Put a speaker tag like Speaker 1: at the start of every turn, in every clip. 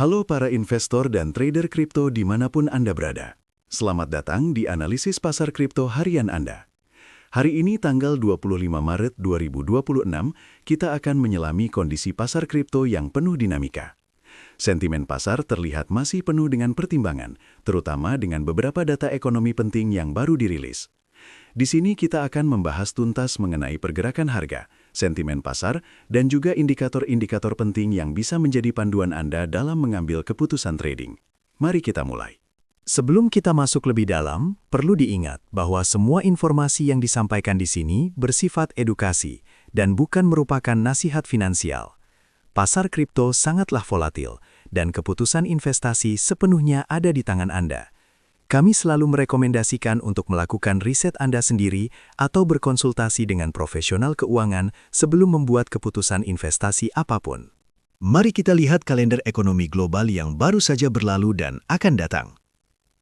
Speaker 1: Halo para investor dan trader kripto dimanapun Anda berada. Selamat datang di Analisis Pasar Kripto Harian Anda. Hari ini tanggal 25 Maret 2026, kita akan menyelami kondisi pasar kripto yang penuh dinamika. Sentimen pasar terlihat masih penuh dengan pertimbangan, terutama dengan beberapa data ekonomi penting yang baru dirilis. Di sini kita akan membahas tuntas mengenai pergerakan harga, sentimen pasar, dan juga indikator-indikator penting yang bisa menjadi panduan Anda dalam mengambil keputusan trading. Mari kita mulai.
Speaker 2: Sebelum kita masuk lebih dalam, perlu diingat bahwa semua informasi yang disampaikan di sini bersifat edukasi dan bukan merupakan nasihat finansial. Pasar kripto sangatlah volatil, dan keputusan investasi sepenuhnya ada di tangan Anda. Kami selalu merekomendasikan untuk melakukan riset Anda sendiri atau berkonsultasi dengan profesional keuangan sebelum membuat keputusan investasi apapun.
Speaker 3: Mari kita lihat kalender ekonomi global yang baru saja berlalu dan akan datang.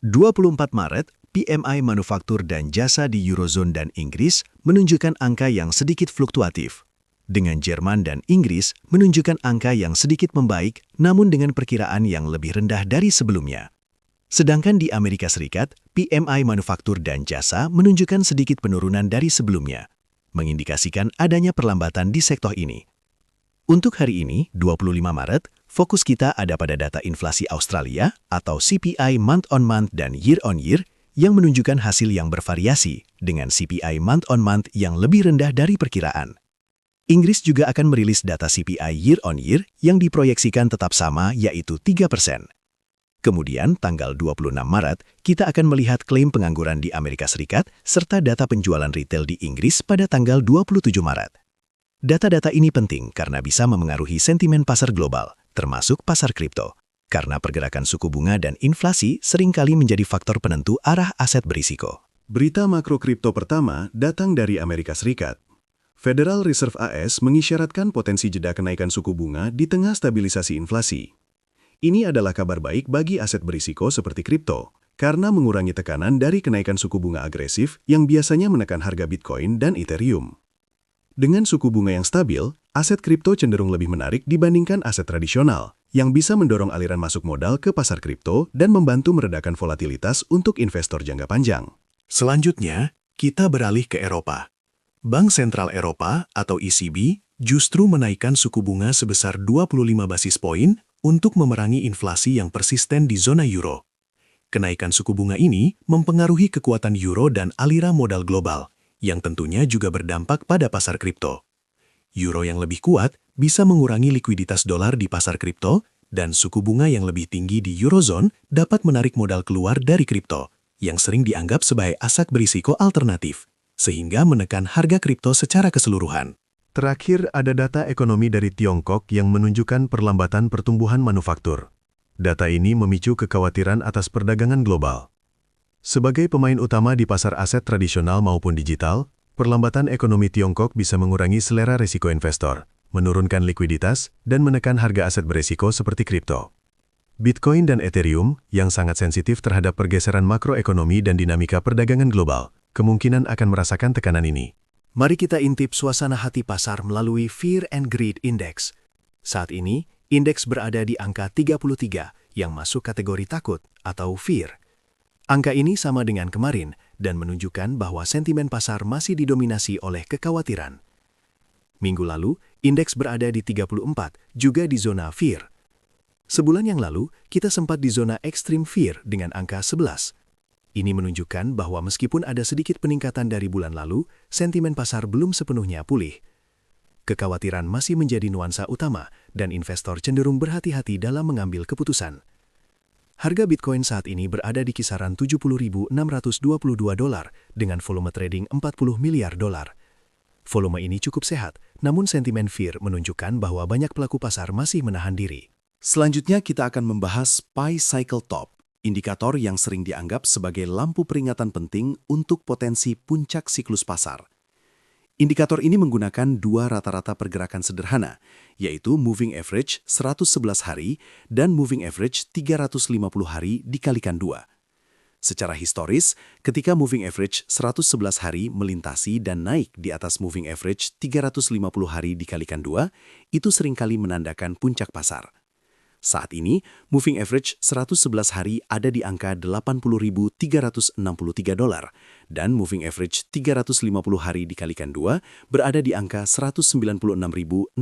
Speaker 3: 24 Maret, PMI manufaktur dan jasa di Eurozone dan Inggris menunjukkan angka yang sedikit fluktuatif. Dengan Jerman dan Inggris menunjukkan angka yang sedikit membaik, namun dengan perkiraan yang lebih rendah dari sebelumnya. Sedangkan di Amerika Serikat, PMI manufaktur dan jasa menunjukkan sedikit penurunan dari sebelumnya, mengindikasikan adanya perlambatan di sektor ini. Untuk hari ini, 25 Maret, fokus kita ada pada data inflasi Australia atau CPI month-on-month dan year-on-year yang menunjukkan hasil yang bervariasi dengan CPI month-on-month yang lebih rendah dari perkiraan. Inggris juga akan merilis data CPI year-on-year yang diproyeksikan tetap sama, yaitu 3%. Kemudian, tanggal 26 Maret, kita akan melihat klaim pengangguran di Amerika Serikat serta data penjualan retail di Inggris pada tanggal 27 Maret. Data-data ini penting karena bisa memengaruhi sentimen pasar global, termasuk pasar kripto, karena pergerakan suku bunga dan inflasi seringkali menjadi faktor penentu arah aset berisiko.
Speaker 1: Berita makro kripto pertama datang dari Amerika Serikat. Federal Reserve AS mengisyaratkan potensi jeda kenaikan suku bunga di tengah stabilisasi inflasi. Ini adalah kabar baik bagi aset berisiko seperti kripto, karena mengurangi tekanan dari kenaikan suku bunga agresif yang biasanya menekan harga Bitcoin dan Ethereum. Dengan suku bunga yang stabil, aset kripto cenderung lebih menarik dibandingkan aset tradisional, yang bisa mendorong aliran masuk modal ke pasar kripto dan membantu meredakan volatilitas untuk investor jangka panjang.
Speaker 4: Selanjutnya, kita beralih ke Eropa. Bank Sentral Eropa atau ECB justru menaikkan suku bunga sebesar 25 basis poin untuk memerangi inflasi yang persisten di zona euro. Kenaikan suku bunga ini mempengaruhi kekuatan euro dan aliran modal global, yang tentunya juga berdampak pada pasar kripto. Euro yang lebih kuat bisa mengurangi likuiditas dolar di pasar kripto, dan suku bunga yang lebih tinggi di Eurozone dapat menarik modal keluar dari kripto, yang sering dianggap sebagai aset berisiko alternatif, sehingga menekan harga kripto secara keseluruhan.
Speaker 1: Terakhir, ada data ekonomi dari Tiongkok yang menunjukkan perlambatan pertumbuhan manufaktur. Data ini memicu kekhawatiran atas perdagangan global. Sebagai pemain utama di pasar aset tradisional maupun digital, perlambatan ekonomi Tiongkok bisa mengurangi selera risiko investor, menurunkan likuiditas, dan menekan harga aset berisiko seperti kripto. Bitcoin dan Ethereum, yang sangat sensitif terhadap pergeseran makroekonomi dan dinamika perdagangan global, kemungkinan akan merasakan tekanan ini.
Speaker 2: Mari kita intip suasana hati pasar melalui Fear and Greed Index. Saat ini, indeks berada di angka 33 yang masuk kategori takut atau fear. Angka ini sama dengan kemarin dan menunjukkan bahwa sentimen pasar masih didominasi oleh kekhawatiran. Minggu lalu, indeks berada di 34, juga di zona fear. Sebulan yang lalu, kita sempat di zona extreme fear dengan angka 11. Ini menunjukkan bahwa meskipun ada sedikit peningkatan dari bulan lalu, sentimen pasar belum sepenuhnya pulih. Kekhawatiran masih menjadi nuansa utama, dan investor cenderung berhati-hati dalam mengambil keputusan. Harga Bitcoin saat ini berada di kisaran $70.622 dengan volume trading $40 miliar. Volume ini cukup sehat, namun sentimen fear menunjukkan bahwa banyak pelaku pasar masih menahan diri.
Speaker 3: Selanjutnya kita akan membahas Pi Cycle Top, indikator yang sering dianggap sebagai lampu peringatan penting untuk potensi puncak siklus pasar. Indikator ini menggunakan dua rata-rata pergerakan sederhana, yaitu Moving Average 111 hari dan Moving Average 350 hari dikalikan 2. Secara historis, ketika Moving Average 111 hari melintasi dan naik di atas Moving Average 350 hari dikalikan 2, itu seringkali menandakan puncak pasar.
Speaker 1: Saat ini, moving average 111 hari ada di angka $80.363 dan moving average 350 hari dikalikan 2 berada di angka $196.658.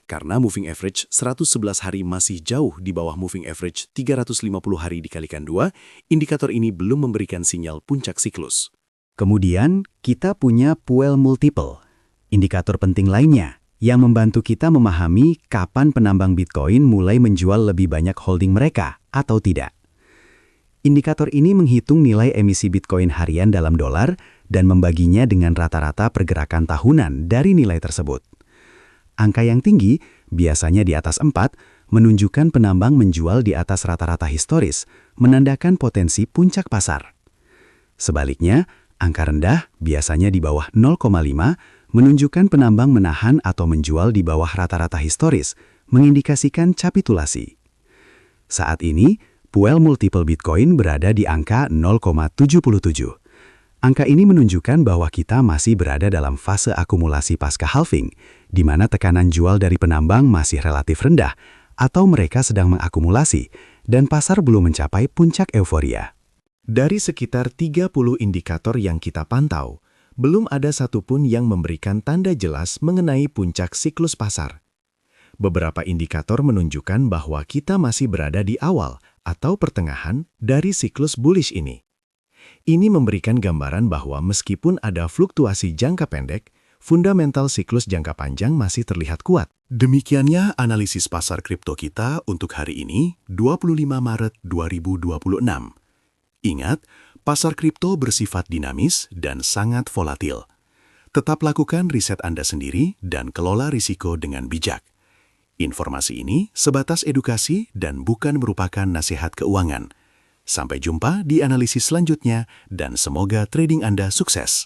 Speaker 1: Karena moving average 111 hari masih jauh di bawah moving average 350 hari dikalikan 2, indikator ini belum memberikan sinyal puncak siklus.
Speaker 3: Kemudian, kita punya Puel Multiple, indikator penting lainnya yang membantu kita memahami kapan penambang Bitcoin mulai menjual lebih banyak holding mereka atau tidak. Indikator ini menghitung nilai emisi Bitcoin harian dalam dolar dan membaginya dengan rata-rata pergerakan tahunan dari nilai tersebut. Angka yang tinggi, biasanya di atas 4, menunjukkan penambang menjual di atas rata-rata historis, menandakan potensi puncak pasar. Sebaliknya, angka rendah, biasanya di bawah 0,5, menunjukkan penambang menahan atau menjual di bawah rata-rata historis, mengindikasikan kapitulasi. Saat ini, Puel Multiple Bitcoin berada di angka 0,77. Angka ini menunjukkan bahwa kita masih berada dalam fase akumulasi pasca halving, di mana tekanan jual dari penambang masih relatif rendah, atau mereka sedang mengakumulasi, dan pasar belum mencapai puncak euforia.
Speaker 2: Dari sekitar 30 indikator yang kita pantau, belum ada satupun yang memberikan tanda jelas mengenai puncak siklus pasar. Beberapa indikator menunjukkan bahwa kita masih berada di awal atau pertengahan dari siklus bullish ini. Ini memberikan gambaran bahwa meskipun ada fluktuasi jangka pendek, fundamental siklus jangka panjang masih terlihat kuat.
Speaker 1: Demikiannya analisis pasar kripto kita untuk hari ini, 25 Maret 2026. Ingat, pasar kripto bersifat dinamis dan sangat volatil. Tetap lakukan riset Anda sendiri dan kelola risiko dengan bijak. Informasi ini sebatas edukasi dan bukan merupakan nasihat keuangan. Sampai jumpa di analisis selanjutnya dan semoga trading Anda sukses.